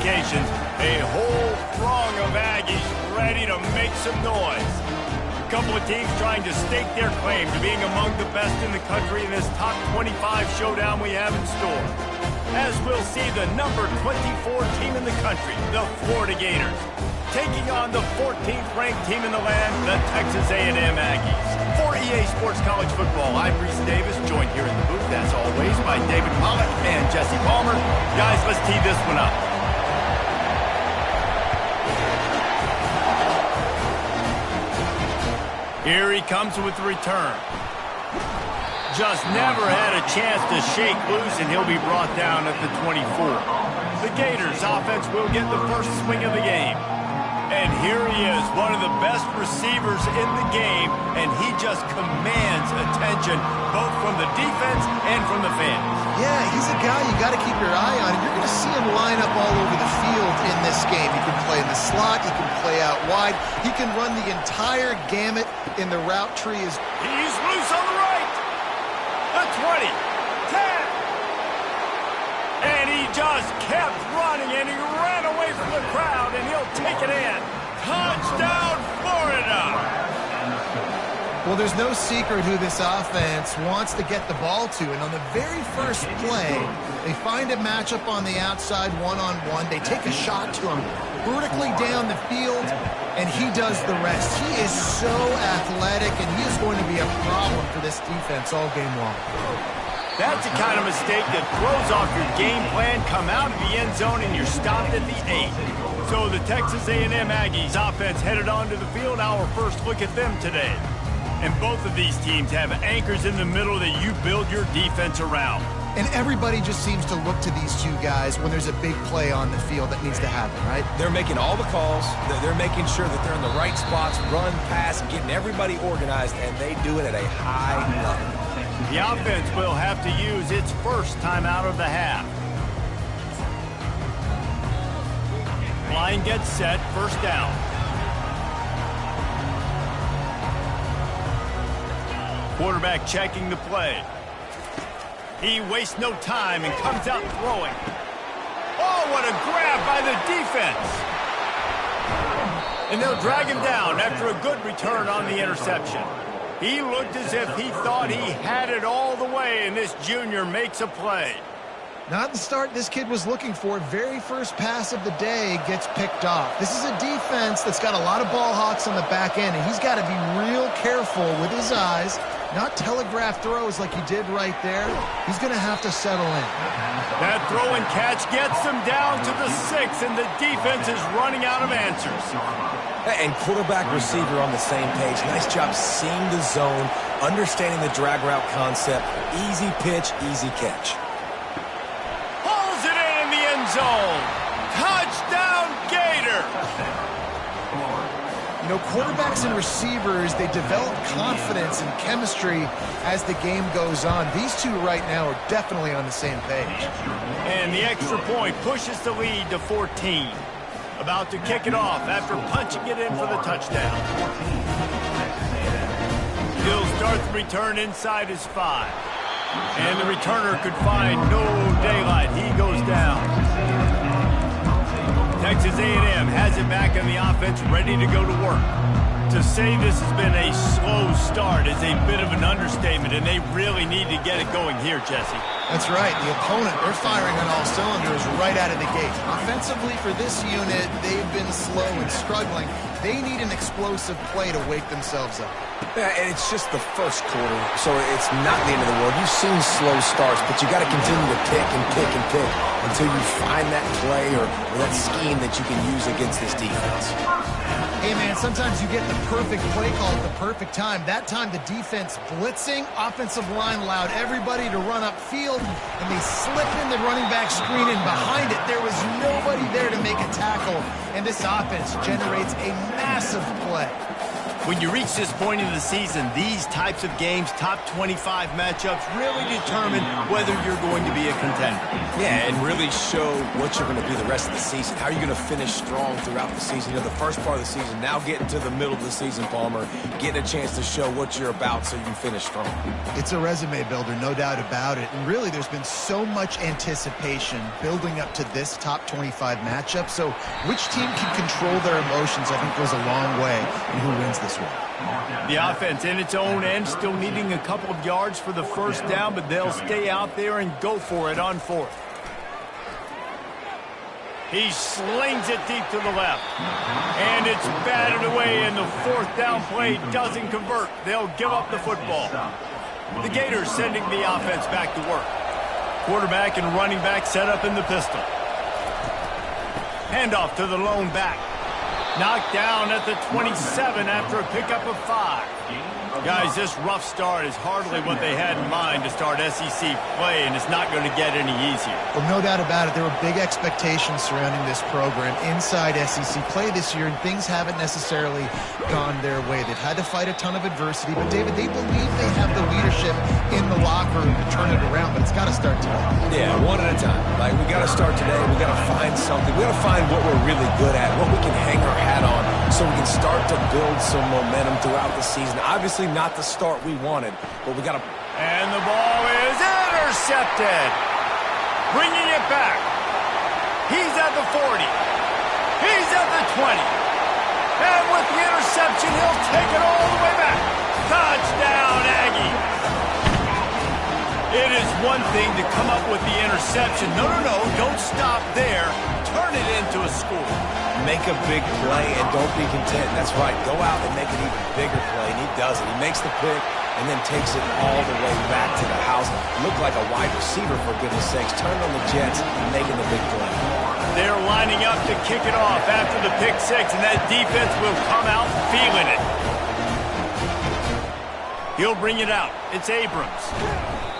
qualifications, a whole throng of Aggies ready to make some noise. A couple of teams trying to stake their claim to being among the best in the country in this top 25 showdown we have in store. As we'll see the number 24 team in the country, the Florida Gators, taking on the 14th ranked team in the land, the Texas A&M Aggies. For EA Sports College Football, I'm Reese Davis, joined here in the booth, as always, by David Pollack and Jesse Palmer. Guys, let's tee this one up. Here he comes with the return. Just never had a chance to shake loose, and he'll be brought down at the 24. The Gators offense will get the first swing of the game. And here he is, one of the best receivers in the game, and he just commands attention both from the defense and from the fans. Yeah, he's a guy you got to keep your eye on. You're going to see him line up all over the field in this game. He can play in the slot, he can play out wide, he can run the entire gamut in the route tree. He's loose on the right, the 20, 10, and he just kept running, and he ran away from the crowd, and he'll take it in. Touchdown, Florida! Well, there's no secret who this offense wants to get the ball to, and on the very first play, they find a matchup on the outside one-on-one. They take a shot to him vertically down the field, and he does the rest. He is so athletic, and he is going to be a problem for this defense all game long. That's the kind of mistake that throws off your game plan. Come out of the end zone, and you're stopped at the 8. So the Texas A&M Aggies offense headed onto the field. Our first look at them today. And both of these teams have anchors in the middle that you build your defense around. And everybody just seems to look to these two guys when there's a big play on the field that needs to happen, right? They're making all the calls. They're making sure that they're in the right spots, run, pass, getting everybody organized, and they do it at a high level. The offense will have to use its first time out of the half. Line gets set, first down. Quarterback checking the play. He wastes no time and comes out throwing. Oh, what a grab by the defense. And they'll drag him down after a good return on the interception. He looked as if he thought he had it all the way, and this junior makes a play. Not the start this kid was looking for. Very first pass of the day gets picked off. This is a defense that's got a lot of ball hawks on the back end, and he's got to be real careful with his eyes, not telegraph throws like he did right there. He's going to have to settle in. That throw and catch gets them down to the 6, and the defense is running out of answers. And quarterback receiver on the same page. Nice job seeing the zone, understanding the drag route concept. Easy pitch, easy catch. Pulls it in the end zone. Touchdown, Gator. You know, quarterbacks and receivers, they develop confidence and chemistry as the game goes on. These two right now are definitely on the same page. And the extra point pushes the lead to 14. About to kick it off after punching it in for the touchdown. He'll start the return inside his 5. And the returner could find no daylight. He goes down. Texas A&M has it back in the offense, ready to go to work. To say this has been a slow start is a bit of an understatement, and they really need to get it going here, Jesse. That's right. The opponent, they're firing on all cylinders right out of the gate. Offensively for this unit, they've been slow and struggling. They need an explosive play to wake themselves up. Yeah, and it's just the first quarter, so it's not the end of the world. You've seen slow starts, but you got to continue to pick and pick and pick until you find that play or that scheme that you can use against this defense. Hey, man, sometimes you get the perfect play call at the perfect time. That time, the defense blitzing, offensive line allowed everybody to run upfield, and they slip in the running back screen, and behind it, there was nobody there to make a tackle, and this offense generates a massive play. When you reach this point in the season, these types of games, top 25 matchups, really determine whether you're going to be a contender. Yeah, and really show what you're going to be the rest of the season. How are you going to finish strong throughout the season? You know, the first part of the season, now getting to the middle of the season, Palmer, getting a chance to show what you're about so you can finish strong. It's a resume builder, no doubt about it. And really, there's been so much anticipation building up to this top 25 matchup. So which team can control their emotions, I think, goes a long way in who wins this one. The offense in its own end, still needing a couple of yards for the first down, but they'll stay out there and go for it on fourth. He slings it deep to the left. And it's batted away, and the fourth down play doesn't convert. They'll give up the football. The Gators sending the offense back to work. Quarterback and running back set up in the pistol. Handoff to the lone back. Knocked down at the 27 after a pickup of 5. Guys, this rough start is hardly what they had in mind to start SEC play, and it's not going to get any easier. Well, no doubt about it. There were big expectations surrounding this program inside SEC play this year, and things haven't necessarily gone their way. They've had to fight a ton of adversity, but, David, they believe they have the leadership in the locker room to turn it around, but it's got to start today. Yeah, one at a time. Like, we got to start today. We got to find something. We got to find what we're really good at, what we can hang our hat on, so we can start to build some momentum throughout the season. Obviously not the start we wanted, but we got to... And the ball is intercepted. Bringing it back. He's at the 40. He's at the 20. And with the interception, he'll take it all the way back. Touchdown, Aggie. It is one thing to come up with the interception. No, don't stop there. Turn it into a score. Make a big play and don't be content. That's right. Go out and make an even bigger play, and he does it. He makes the pick and then takes it all the way back to the house. Looked like a wide receiver, for goodness sakes. Turning on the Jets and making the big play. They're lining up to kick it off after the pick 6, and that defense will come out feeling it. He'll bring it out. It's Abrams.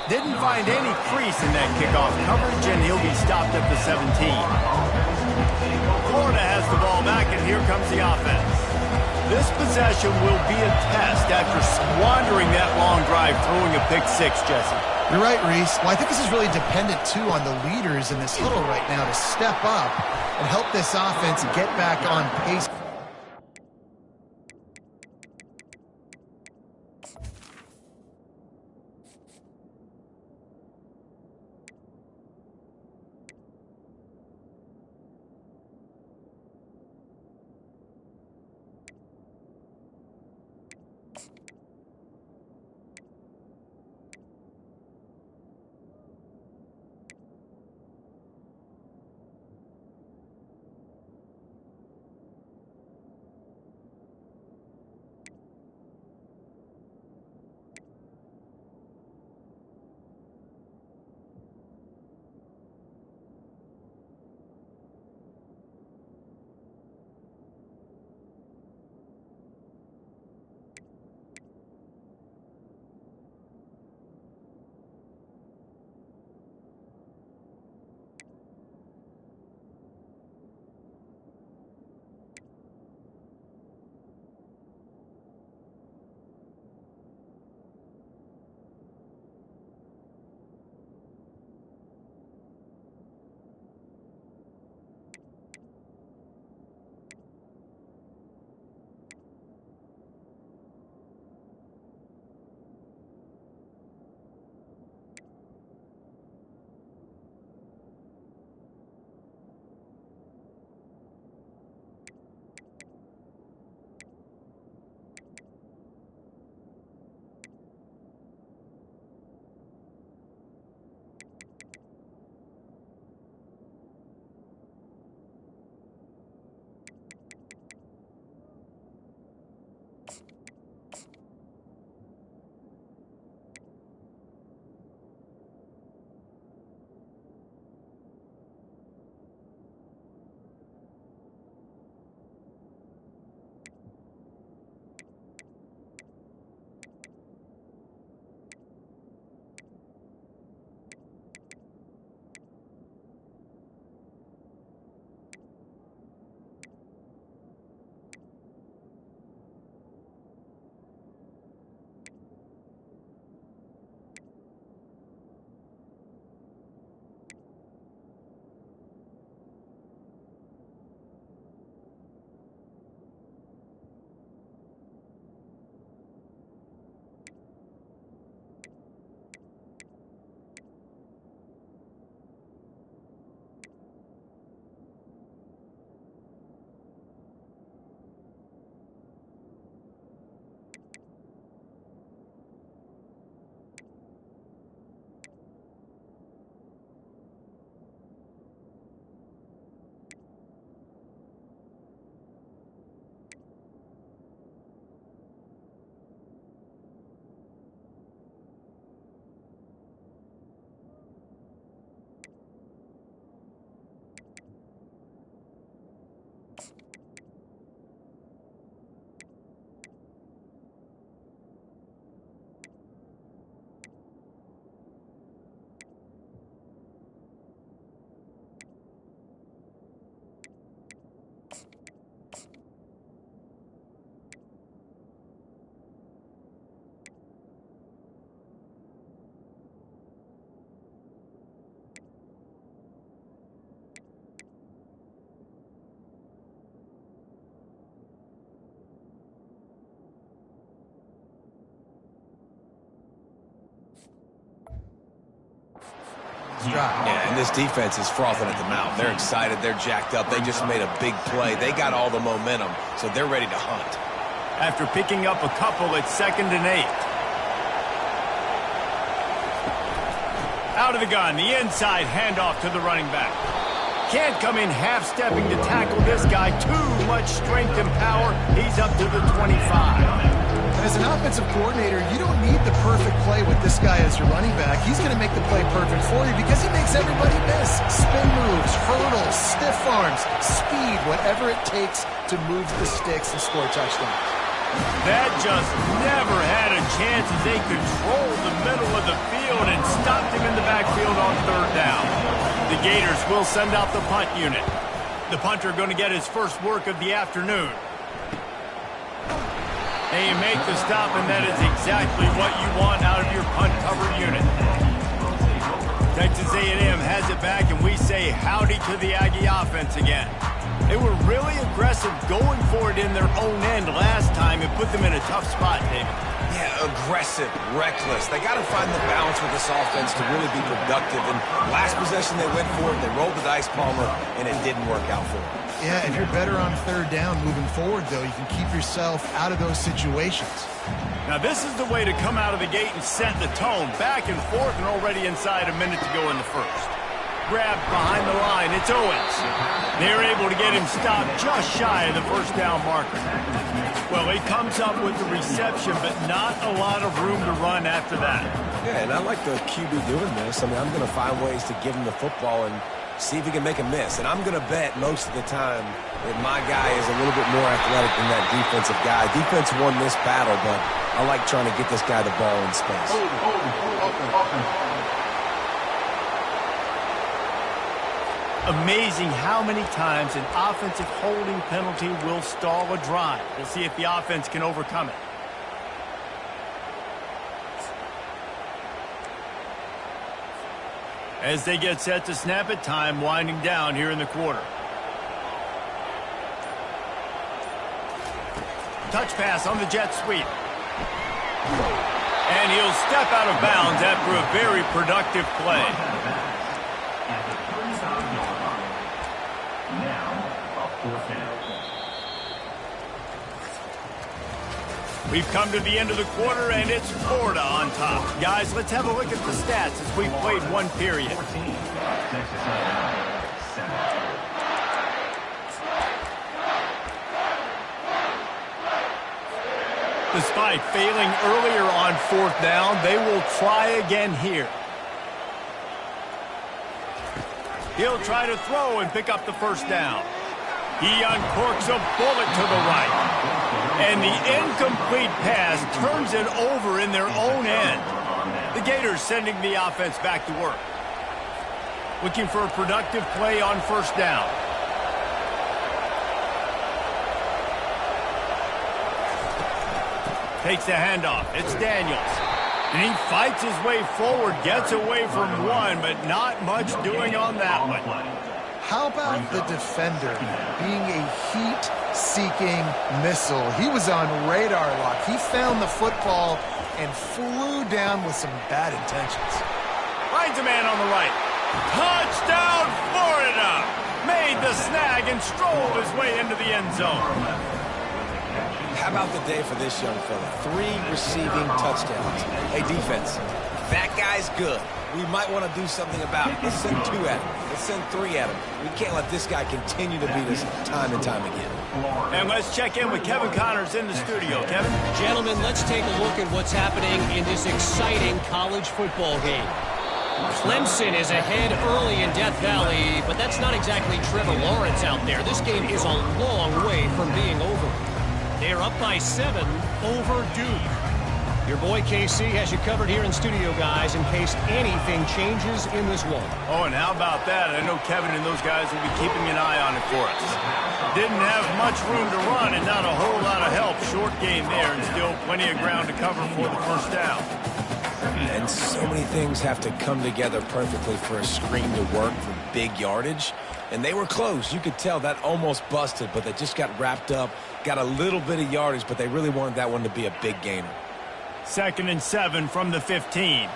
Didn't find any crease in that kickoff coverage, and he'll be stopped at the 17. Florida has the ball back, and here comes the offense. This possession will be a test after squandering that long drive, throwing a pick 6, Jesse. You're right, Reese. Well, I think this is really dependent, too, on the leaders in this huddle right now to step up and help this offense get back on pace. drive. Yeah, and this defense is frothing at the mouth. They're excited. They're jacked up. They just made a big play. They got all the momentum, so they're ready to hunt. After picking up a couple, it's 2nd and 8. Out of the gun, the inside handoff to the running back. Can't come in half-stepping to tackle this guy. Too much strength and power. He's up to the 25. As an offensive coordinator, you don't need the perfect play with this guy as your running back. He's going to make the play perfect for you because he makes everybody miss. Spin moves, hurdles, stiff arms, speed, whatever it takes to move the sticks and score touchdowns. That just never had a chance as they controlled the middle of the field and stopped him in the backfield on 3rd down. The Gators will send out the punt unit. The punter going to get his first work of the afternoon. And you make the stop, and that is exactly what you want out of your punt cover unit. Texas A&M has it back, and we say howdy to the Aggie offense again. They were really aggressive going for it in their own end last time and put them in a tough spot, David. Yeah, aggressive, reckless. They got to find the balance with this offense to really be productive. And last possession they went for it, they rolled the dice, Palmer, and it didn't work out for them. Yeah, if you're better on 3rd down moving forward, though, you can keep yourself out of those situations. Now, this is the way to come out of the gate and set the tone. Back and forth and already inside a minute to go in the first. Grabbed behind the line. It's Owens. They're able to get him stopped just shy of the 1st down marker. Well, he comes up with the reception, but not a lot of room to run after that. Yeah, and I like the QB doing this. I mean, I'm going to find ways to give him the football and see if he can make a miss. And I'm going to bet most of the time that my guy is a little bit more athletic than that defensive guy. Defense won this battle, but I like trying to get this guy the ball in space. Amazing how many times an offensive holding penalty will stall a drive. We'll see if the offense can overcome it. As they get set to snap it, time winding down here in the quarter. Touch pass on the jet sweep. And he'll step out of bounds after a very productive play. We've come to the end of the quarter, and it's Florida on top. Guys, let's have a look at the stats as we played one period. Despite failing earlier on 4th down, they will try again here. He'll try to throw and pick up the 1st down. He uncorks a bullet to the right. And the incomplete pass turns it over in their own end. The Gators sending the offense back to work. Looking for a productive play on 1st down. Takes the handoff. It's Daniels. And he fights his way forward, gets away from one, but not much doing on that one. How about the defender being a heat-seeking missile? He was on radar lock. He found the football and flew down with some bad intentions. Finds a man on the right. Touchdown, Florida! Made the snag and strolled his way into the end zone. How about the day for this young fella? 3 receiving touchdowns. Hey, defense, that guy's good. We might want to do something about it. Let's send 2 at him. Let's send 3 at him. We can't let this guy continue to beat us time and time again. And let's check in with Kevin Connors in the studio. Kevin? Gentlemen, let's take a look at what's happening in this exciting college football game. Clemson is ahead early in Death Valley, but that's not exactly Trevor Lawrence out there. This game is a long way from being over. They're up by 7 over Duke. Your boy KC has you covered here in studio, guys, in case anything changes in this one. Oh, and how about that? I know Kevin and those guys will be keeping an eye on it for us. Didn't have much room to run and not a whole lot of help. Short gain there and still plenty of ground to cover for the 1st down. And so many things have to come together perfectly for a screen to work for big yardage. And they were close. You could tell that almost busted, but they just got wrapped up, got a little bit of yardage, but they really wanted that one to be a big gainer. 2nd and 7 from the 15.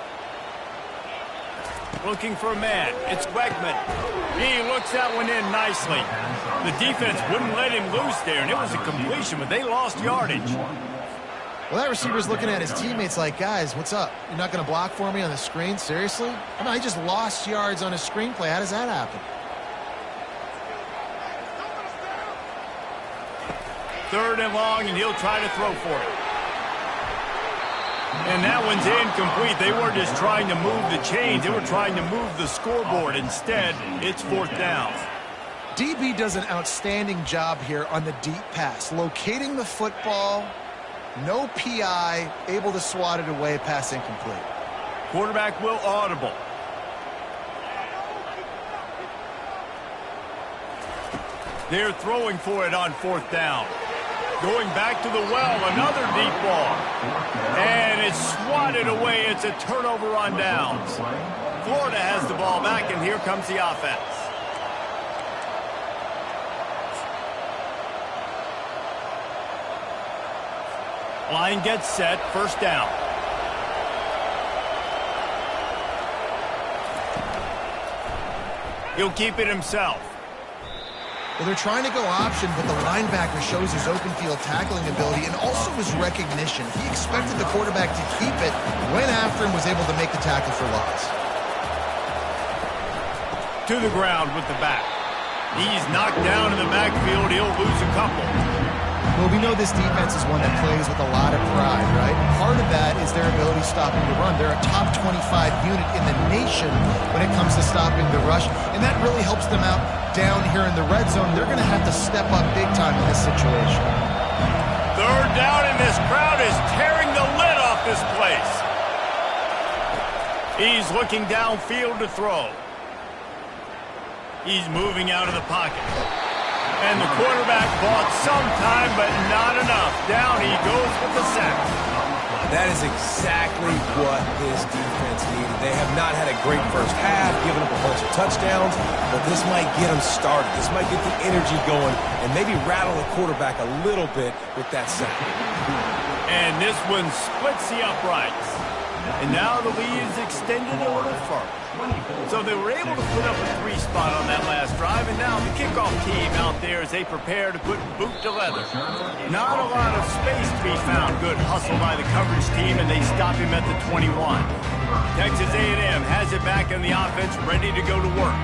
looking for a man. It's Wegman. He looks that one in nicely. The defense wouldn't let him loose there, and it was a completion, but they lost yardage. Well, that receiver's looking at his teammates like, guys, what's up? You're not going to block for me on the screen? Seriously? I mean, I just lost yards on a screenplay. How does that happen? Third and long, and he'll try to throw for it. And that one's incomplete. They weren't just trying to move the chains. They were trying to move the scoreboard. Instead, it's fourth down. DB does an outstanding job here on the deep pass. Locating the football, no PI, able to swat it away, pass incomplete. Quarterback will audible. They're throwing for it on fourth down. Going back to the well, another deep ball. And it's swatted away. It's a turnover on downs. Florida has the ball back, and here comes the offense. Line gets set, first down. He'll keep it himself. Well, they're trying to go option, but the linebacker shows his open field tackling ability and also his recognition. He expected the quarterback to keep it, went after him, was able to make the tackle for loss. To the ground with the back. He's knocked down in the backfield. He'll lose a couple. Well, we know this defense is one that plays with a lot of pride, right? Part of that is their ability stopping the run. They're a top 25 unit in the nation when it comes to stopping the rush, and that really helps them out down here in the red zone. They're going to have to step up big time in this situation. Third down, and this crowd is tearing the lid off this place. He's looking downfield to throw. He's moving out of the pocket. And the quarterback bought some time, but not enough. Down he goes with the sack. That is exactly what this defense needed. They have not had a great first half, given up a bunch of touchdowns, but this might get them started. This might get the energy going and maybe rattle the quarterback a little bit with that sack. And this one splits the uprights. And now the lead is extended a little further. So they were able to put up a 3 spot on that last drive, and now the kickoff team out there as they prepare to put boot to leather. Not a lot of space to be found. Good hustle by the coverage team, and they stop him at the 21. Texas A&M has it back in the offense, ready to go to work.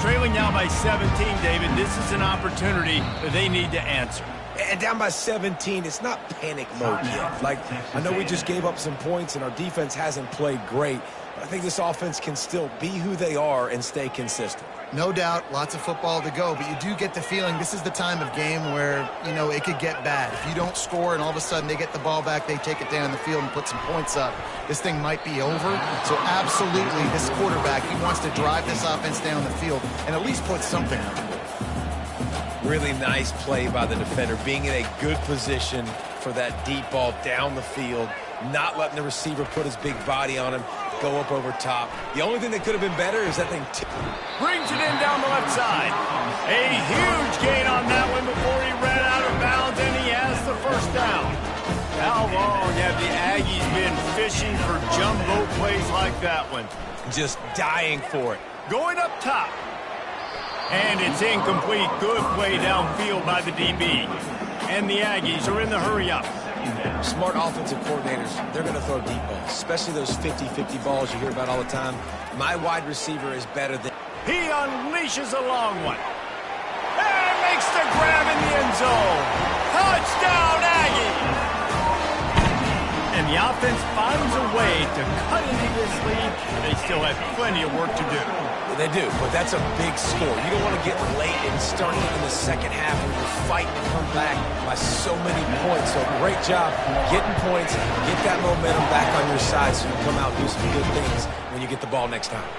Trailing now by 17, David, this is an opportunity that they need to answer. And down by 17, it's not panic mode yet. Like, I know we just gave up some points and our defense hasn't played great, but I think this offense can still be who they are and stay consistent. No doubt, lots of football to go, but you do get the feeling this is the time of game where, you know, it could get bad. If you don't score and all of a sudden they get the ball back, they take it down the field and put some points up, this thing might be over. So absolutely, this quarterback, he wants to drive this offense down the field and at least put something up. Really nice play by the defender, being in a good position for that deep ball down the field, not letting the receiver put his big body on him, go up over top. The only thing that could have been better is that thing brings it in down the left side. A huge gain on that one before he ran out of bounds, and he has the first down. How long have the Aggies been fishing for jumbo plays like that one? just dying for it. Going up top. And it's incomplete. Good play downfield by the DB. And the Aggies are in the hurry-up. Smart offensive coordinators, they're going to throw deep balls, especially those 50-50 balls you hear about all the time. My wide receiver is better than... He unleashes a long one. And makes the grab in the end zone. Touchdown, Aggies! And the offense finds a way to cut into this lead. They still have plenty of work to do. They do, but that's a big score. You don't want to get late and start in the second half when you're fighting to come back by so many points. So great job getting points, get that momentum back on your side so you come out and do some good things when you get the ball next time.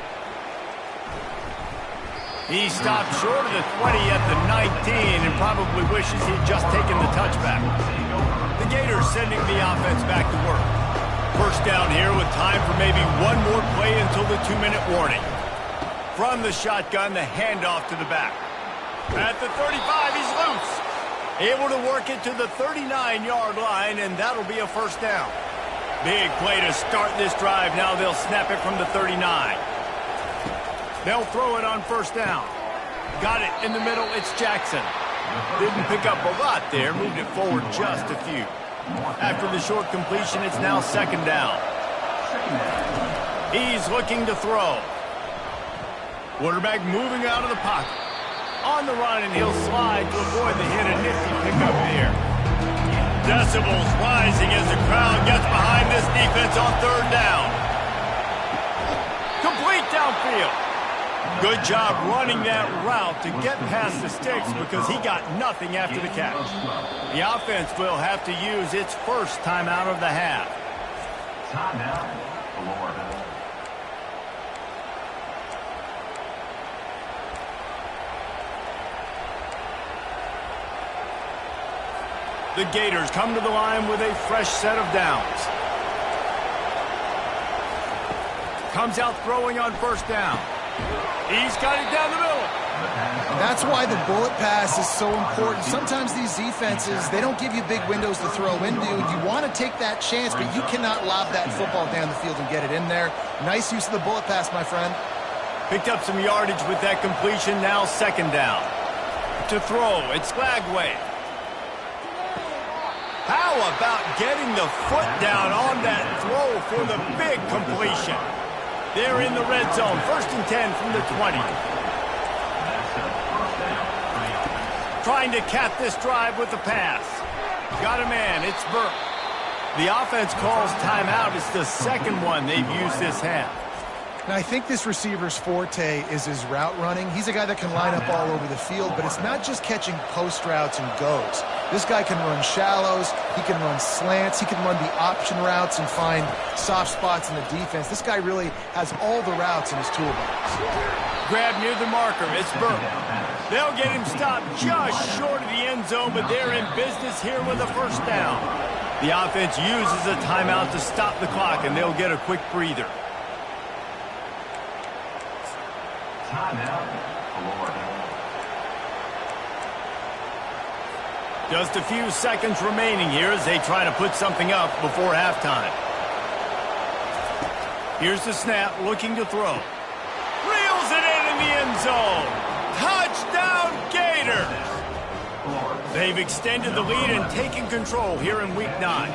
He stopped short of the 20 at the 19 and probably wishes he'd just taken the touchback. The Gators sending the offense back to work. First down here with time for maybe one more play until the 2-minute warning. From the shotgun, the handoff to the back. At the 35, he's loose. Able to work it to the 39-yard line, and that'll be a first down. Big play to start this drive. Now they'll snap it from the 39. They'll throw it on first down. Got it in the middle. It's Jackson. Didn't pick up a lot there. Moved it forward just a few. After the short completion, it's now second down. He's looking to throw. Quarterback moving out of the pocket. On the run, and he'll slide to avoid the hit. A nifty pickup there. Decibels rising as the crowd gets behind this defense on third down. Complete downfield. Good job running that route to get past the sticks because he got nothing after the catch. The offense will have to use its first timeout of the half. Timeout, Florida. The Gators come to the line with a fresh set of downs. Comes out throwing on first down. He's got it down the middle. And that's why the bullet pass is so important. Sometimes these defenses, they don't give you big windows to throw into. You want to take that chance, but you cannot lob that football down the field and get it in there. Nice use of the bullet pass, my friend. Picked up some yardage with that completion. Now second down. To throw, it's Lagway. How about getting the foot down on that throw for the big completion? They're in the red zone. First and 10 from the 20. Trying to cap this drive with the pass. Got a man. It's Burke. The offense calls timeout. It's the second one they've used this half. Now, I think this receiver's forte is his route running. He's a guy that can line up all over the field, but it's not just catching post routes and goes. This guy can run shallows, he can run slants, he can run the option routes and find soft spots in the defense. This guy really has all the routes in his toolbox. Grab near the marker, it's Burke. They'll get him stopped just short of the end zone, but they're in business here with a first down. The offense uses a timeout to stop the clock, and they'll get a quick breather. Timeout, Florida. Just a few seconds remaining here as they try to put something up before halftime. Here's the snap, looking to throw. Reels it in the end zone. Touchdown, Gators! They've extended the lead and taken control here in Week 9.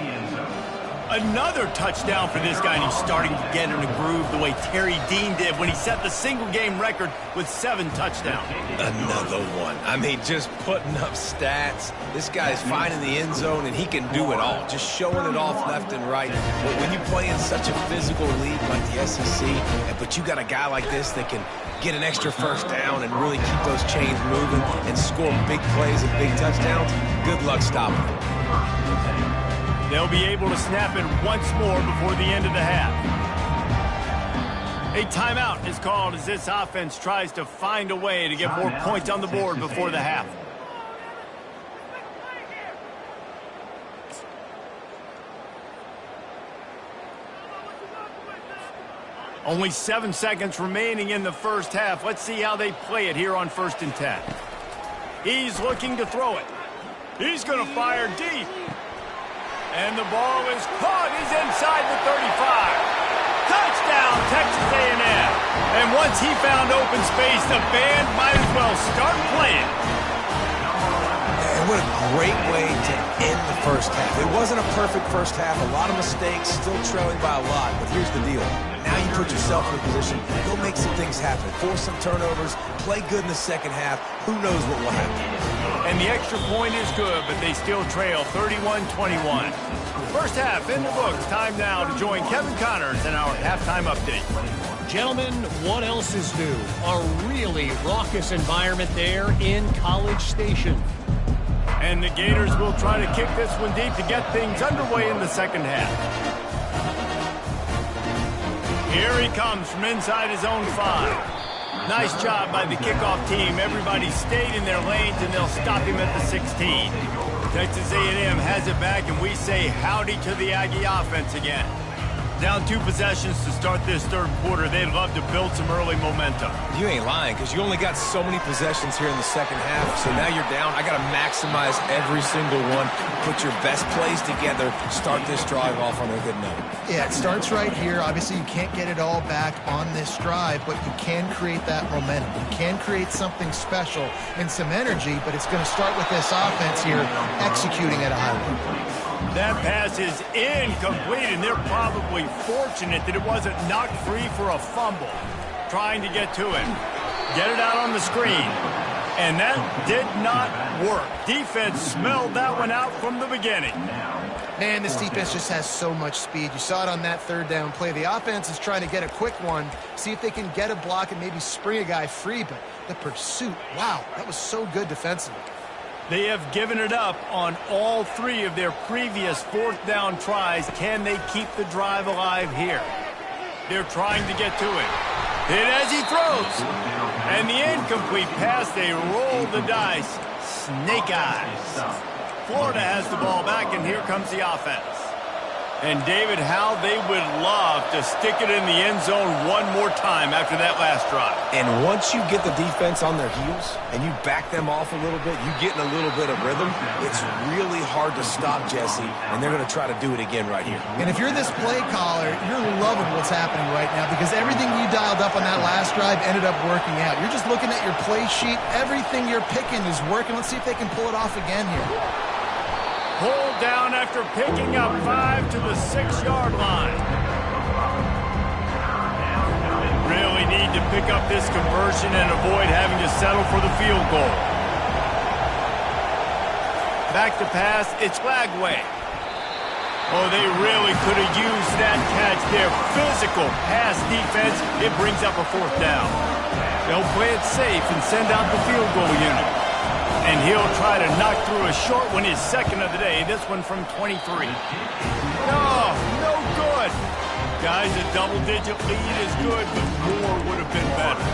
Another touchdown for this guy, and he's starting to get in a groove the way Terry Dean did when he set the single-game record with 7 touchdowns. Another one. I mean, just putting up stats. This guy's finding the end zone, and he can do it all, just showing it off left and right. But when you play in such a physical league like the SEC, but you got a guy like this that can get an extra first down and really keep those chains moving and score big plays and big touchdowns, good luck stopping him. They'll be able to snap it once more before the end of the half. A timeout is called as this offense tries to find a way to get more points on the board before the half. Only 7 seconds remaining in the first half. Let's see how they play it here on first and 10. He's looking to throw it. He's going to fire deep. And the ball is caught. He's inside the 35. Touchdown, Texas A&M. And once he found open space, the band might as well start playing. And what a great way to end the first half. It wasn't a perfect first half. A lot of mistakes, still trailing by a lot. But here's the deal. Now you put yourself in a position, go make some things happen. Force some turnovers, play good in the second half. Who knows what will happen. And the extra point is good, but they still trail 31-21. First half in the books. Time now to join Kevin Connors in our halftime update. Gentlemen, what else is new? A really raucous environment there in College Station. And the Gators will try to kick this one deep to get things underway in the second half. Here he comes from inside his own 5. Nice job by the kickoff team. Everybody stayed in their lanes, and they'll stop him at the 16. Texas A&M has it back, and we say howdy to the Aggie offense again. Down 2 possessions to start this third quarter. They'd love to build some early momentum. You ain't lying, because you only got so many possessions here in the second half. So now you're down. I got to maximize every single one. Put your best plays together. Start this drive off on a good note. Yeah, it starts right here. Obviously, you can't get it all back on this drive, but you can create that momentum. You can create something special and some energy, but it's going to start with this offense here executing at a high level. That pass is incomplete, and they're probably fortunate that it wasn't knocked free for a fumble. Trying to get to him. Get it out on the screen. And that did not work. Defense smelled that one out from the beginning. Man, this defense just has so much speed. You saw it on that third down play. The offense is trying to get a quick one, see if they can get a block and maybe spring a guy free, but the pursuit, wow, that was so good defensively. They have given it up on all 3 of their previous fourth down tries. Can they keep the drive alive here? They're trying to get to him. Hit as he throws. And the incomplete pass, they roll the dice. Snake eyes. Florida has the ball back, and here comes the offense. And, David, how they would love to stick it in the end zone one more time after that last drive. And once you get the defense on their heels and you back them off a little bit, you get in a little bit of rhythm, it's really hard to stop, Jesse, and they're going to try to do it again right here. And if you're this play caller, you're loving what's happening right now because everything you dialed up on that last drive ended up working out. You're just looking at your play sheet. Everything you're picking is working. Let's see if they can pull it off again here. Pulled down after picking up 5 to the 6-yard line. Really need to pick up this conversion and avoid having to settle for the field goal. Back to pass, it's Lagway. Oh, they really could have used that catch there. Physical pass defense, it brings up a 4th down. They'll play it safe and send out the field goal unit. And he'll try to knock through a short one, his second of the day. This one from 23. Oh, no good. Guys, a double-digit lead is good, but more would have been better.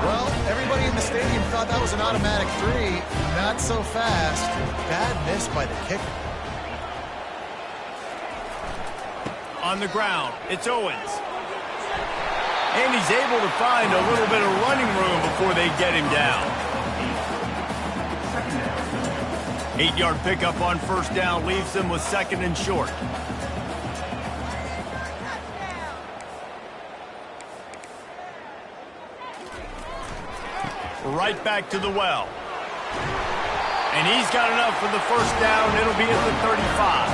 Well, everybody in the stadium thought that was an automatic 3. Not so fast. Bad miss by the kicker. On the ground, it's Owens. And he's able to find a little bit of running room before they get him down. 8-yard pickup on 1st down leaves them with 2nd and short. Right back to the well. And he's got enough for the 1st down. It'll be at the 35.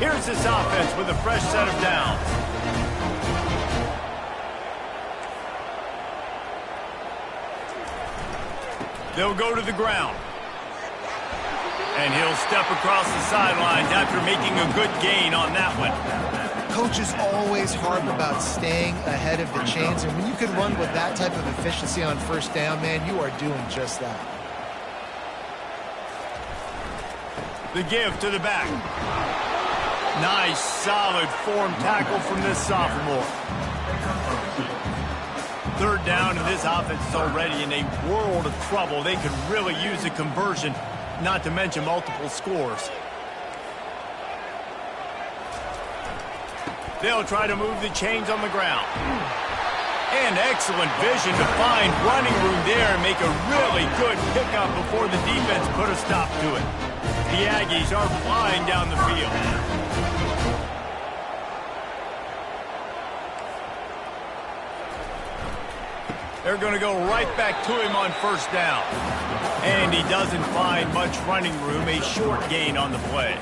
Here's this offense with a fresh set of downs. They'll go to the ground. And he'll step across the sidelines after making a good gain on that one. Coaches always harp about staying ahead of the chains, and when you can run with that type of efficiency on 1st down, man, you are doing just that. The give to the back. Nice, solid form tackle from this sophomore. 3rd down, and this offense is already in a world of trouble. They could really use a conversion, not to mention multiple scores. They'll try to move the chains on the ground. And excellent vision to find running room there and make a really good pickup before the defense put a stop to it. The Aggies are flying down the field. They're going to go right back to him on 1st down. And he doesn't find much running room, a short gain on the play.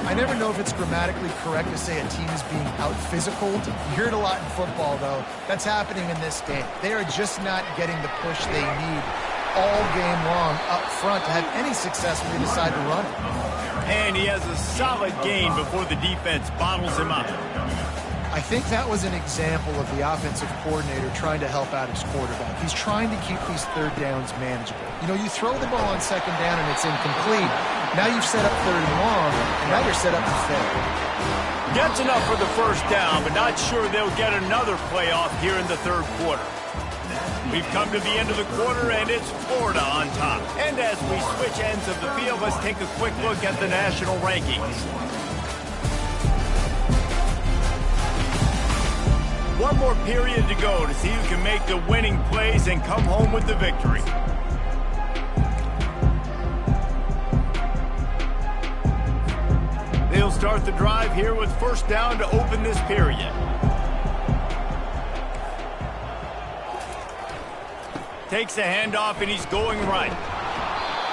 I never know if it's grammatically correct to say a team is being out-physicaled. You hear it a lot in football, though. That's happening in this game. They are just not getting the push they need all game long up front to have any success when they decide to run it. And he has a solid gain before the defense bottles him up. I think that was an example of the offensive coordinator trying to help out his quarterback. He's trying to keep these 3rd downs manageable. You know, you throw the ball on 2nd down and it's incomplete. Now you've set up 3rd and long, and now you're set up to fail. Gets enough for the 1st down, but not sure they'll get another playoff here in the 3rd quarter. We've come to the end of the quarter, and it's Florida on top. And as we switch ends of the field, let's take a quick look at the national rankings. one more period to go to see who can make the winning plays and come home with the victory. They'll start the drive here with first down to open this period. Takes the handoff, and he's going right.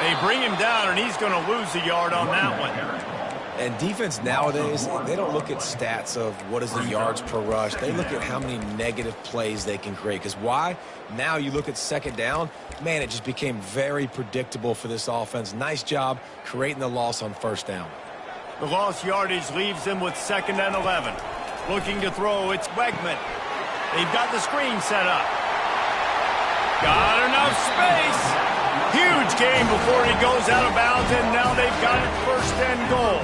They bring him down, and he's going to lose a yard on that one. And defense nowadays, they don't look at stats of what is the yards per rush. They look at how many negative plays they can create. Because why? Now you look at second down, man, it just became very predictable for this offense. Nice job creating the loss on first down. The lost yardage leaves them with 2nd and 11. Looking to throw, it's Wegman. They've got the screen set up. Got enough space. Huge gain before he goes out of bounds, and now they've got it 1st and goal.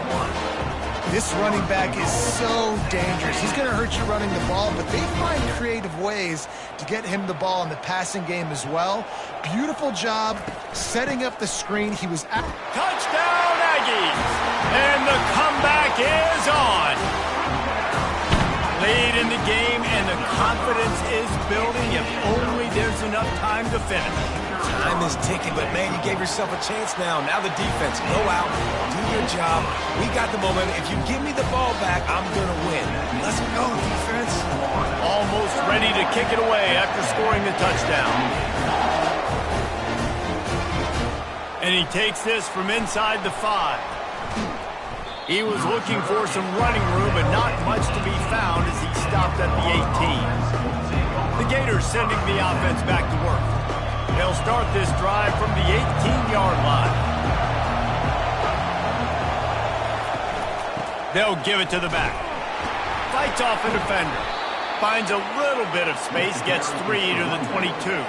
This running back is so dangerous. He's going to hurt you running the ball, but they find creative ways to get him the ball in the passing game as well. Beautiful job setting up the screen. He was at Touchdown, Aggies! And the comeback is on. Lead in the game, and the confidence is building if only there's enough time to finish. Time is ticking, but, man, you gave yourself a chance now. Now the defense, go out, do your job. We got the momentum. If you give me the ball back, I'm going to win. Let's go, defense. Almost ready to kick it away after scoring the touchdown. And he takes this from inside the 5. He was looking for some running room, but not much to be found as he stopped at the 18. The Gators sending the offense back to work. They'll start this drive from the 18-yard line. They'll give it to the back. Fights off a defender. Finds a little bit of space, gets 3 to the 22.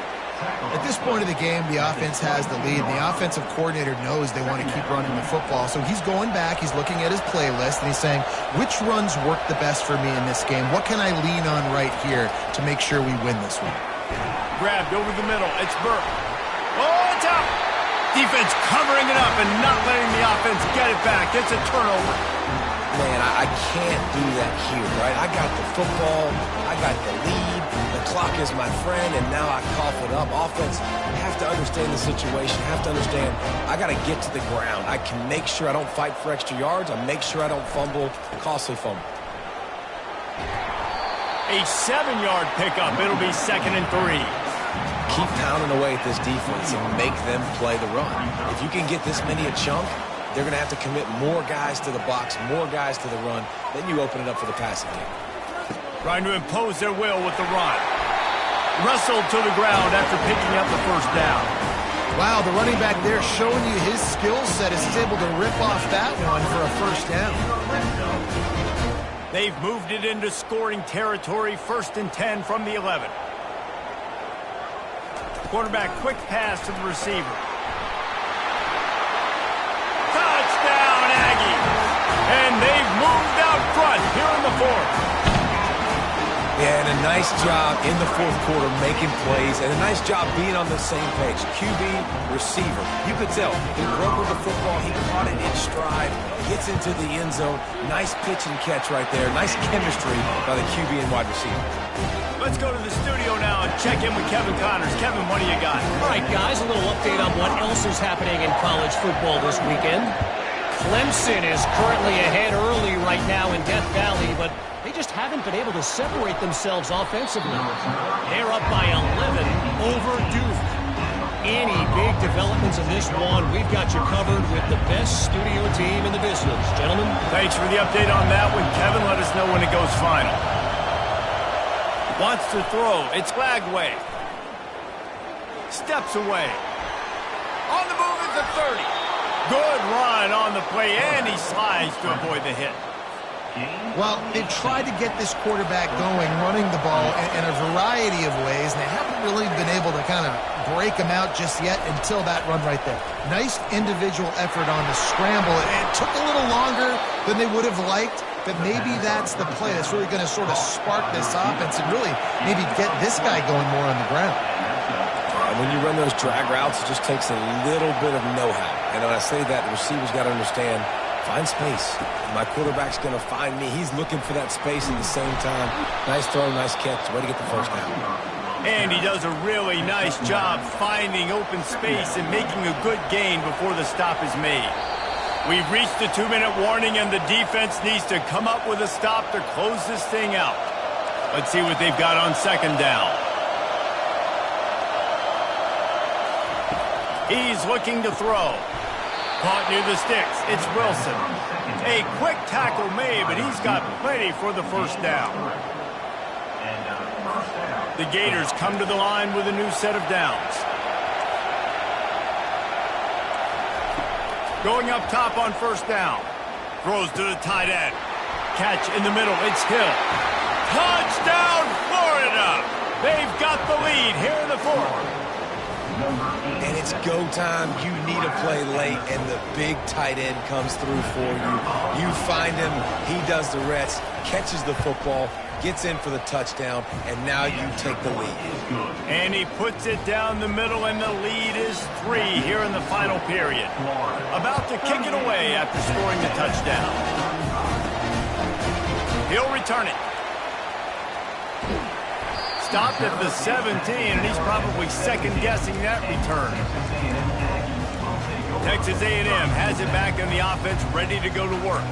At this point of the game, the offense has the lead. The offensive coordinator knows they want to keep running the football. So he's going back, he's looking at his playlist, and he's saying, which runs work the best for me in this game? What can I lean on right here to make sure we win this one? Grabbed over the middle. It's Burke. Oh, it's out. Defense covering it up and not letting the offense get it back. It's a turnover. Man, I can't do that here, right? I got the football. I got the lead. The clock is my friend, and now I cough it up. Offense, have to understand the situation. Have to understand, I got to get to the ground. I can make sure I don't fight for extra yards. I make sure I don't fumble, costly fumble. A 7-yard pickup. It'll be 2nd and 3. Keep pounding away at this defense and make them play the run. If you can get this many a chunk, they're going to have to commit more guys to the box, more guys to the run. Then you open it up for the passing game. Trying to impose their will with the run. Wrestled to the ground after picking up the 1st down. Wow, the running back there showing you his skill set as he's able to rip off that one for a 1st down. They've moved it into scoring territory, 1st and 10 from the 11. Quarterback quick pass to the receiver. Touchdown, Aggies! And they've moved out front here in the 4th. Yeah, and a nice job in the 4th quarter making plays, and a nice job being on the same page. QB, receiver. You could tell he broke with the football. He caught it in stride, gets into the end zone. Nice pitch and catch right there. Nice chemistry by the QB and wide receiver. Let's go to the studio now and check in with Kevin Connors. Kevin, what do you got? All right, guys, a little update on what else is happening in college football this weekend. Clemson is currently ahead early right now in Death Valley, but they just haven't been able to separate themselves offensively. They're up by 11 over Duke. Any big developments in this one, we've got you covered with the best studio team in the business. Gentlemen. Thanks for the update on that one, Kevin. Let us know when it goes final. Wants to throw. It's Flagway. Steps away. On the move at the 30. Good run on the play, and he slides to avoid the hit. Well, they've tried to get this quarterback going, running the ball in a variety of ways, and they haven't really been able to kind of break him out just yet until that run right there. Nice individual effort on the scramble. It took a little longer than they would have liked, but maybe that's the play that's really going to sort of spark this offense and really maybe get this guy going more on the ground. And when you run those drag routes, it just takes a little bit of know-how. And when I say that, the receivers got to understand Find space. My quarterback's going to find me. He's looking for that space at the same time. Nice throw, nice catch. Way to get the first down. And he does a really nice job finding open space and making a good gain before the stop is made. We've reached the 2-minute warning, and the defense needs to come up with a stop to close this thing out. Let's see what they've got on second down. He's looking to throw. Caught near the sticks. It's Wilson. A quick tackle made, but he's got plenty for the first down. The Gators come to the line with a new set of downs. Going up top on first down. Throws to the tight end. Catch in the middle. It's Hill. Touchdown, Florida! They've got the lead here in the fourth. And it's go time. You need a play late, and the big tight end comes through for you. You find him. He does the rest, catches the football, gets in for the touchdown, and now you take the lead. And he puts it down the middle, and the lead is 3 here in the final period. About to kick it away after scoring the touchdown. He'll return it. Stopped at the 17, and he's probably second-guessing that return. Texas A&M has it back in the offense, ready to go to work.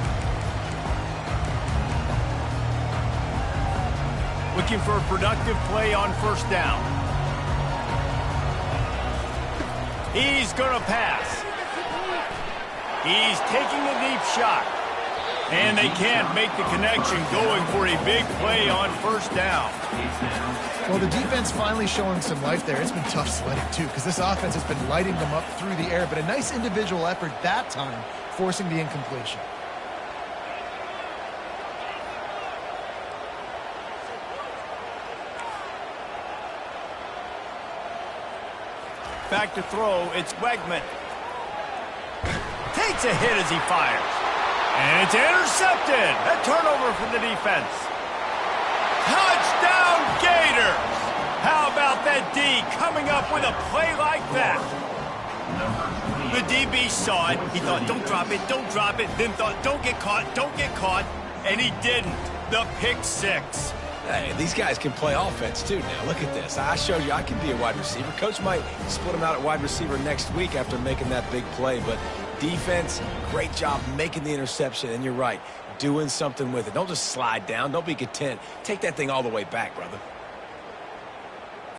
Looking for a productive play on first down. He's going to pass. He's taking a deep shot. And they can't make the connection, going for a big play on first down. Well, the defense finally showing some life there. It's been tough sledding, too, because this offense has been lighting them up through the air. But a nice individual effort that time, forcing the incompletion. Back to throw, it's Wegman. Takes a hit as he fires. And it's intercepted. A turnover for the defense. Touchdown, Gators! How about that D coming up with a play like that? The DB saw it. He thought, don't drop it, don't drop it. Then thought, don't get caught, don't get caught. And he didn't. The pick six. Hey, these guys can play offense, too, now. Look at this. I showed you I can be a wide receiver. Coach might split him out at wide receiver next week after making that big play, but defense, great job making the interception, and you're right, doing something with it. Don't just slide down. Don't be content. Take that thing all the way back, brother.